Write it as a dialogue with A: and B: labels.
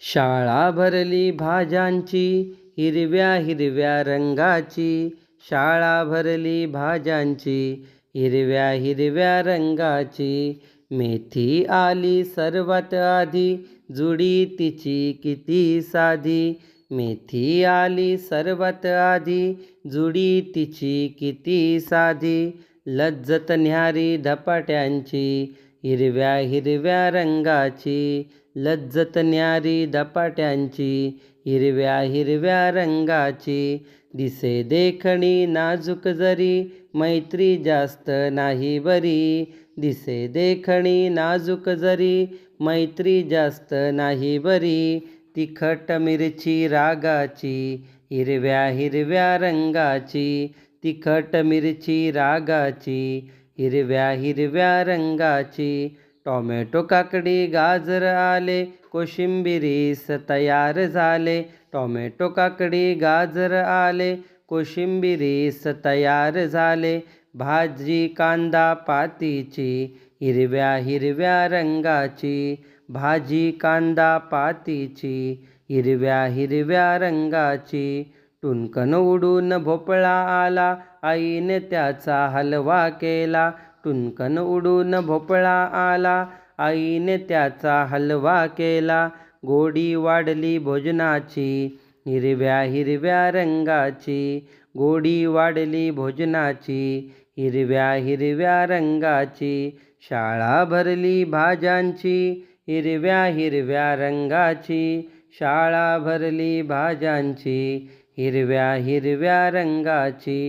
A: शाळा भरली भाज्यांची हिरव्या हिरव्या रंगाची, शाळा भरली भाज्यांची हिरव्या हिरव्या रंगाची. मेथी आली सर्वात आधी, जुडी तिची किती साधी. मेथी आली सर्वात आधी, जुडी तिची किती साधी. लज्जत न्यारी धपाट्यांची हिरव्या हिरव्या रंगाची, लज्जत न्यारी धपाट्यांची हिरव्या हिरव्या रंगाची. दिसे देखणी नाजूक जरी, मैत्री जास्त नाही बरी. दिसे देखणी नाजूक जरी, मैत्री जास्त नाही बरी. तिखट मिरची रागाची हिरव्या हिरव्या रंगाची, तिखट मिरची रागाची हिरव्या हिरव्या रंगाची. टोमॅटो काकडी गाजर आले, कोशिंबिरीस तयार झाले. टोमॅटो काकडी गाजर आले, कोशिंबिरीस तयार झाले. भाजी कांदा पातीची हिरव्या हिरव्या रंगाची, भाजी कांदा पातीची हिरव्या हिरव्या रंगाची. टुणकन उडून भोपळा आला, आईने त्याचा हलवा केला. टुणकन उडून भोपळा आला, आईने त्याचा हलवा केला. गोडी वाढली भोजनाची हिरव्या हिरव्या रंगाची, गोडी वाढली भोजनाची हिरव्या हिरव्या रंगाची. शाळा भरली भाज्यांची हिरव्या हिरव्या रंगाची, शाळा भरली भाज्यांची हिरव्या हिरव्या रंगाची.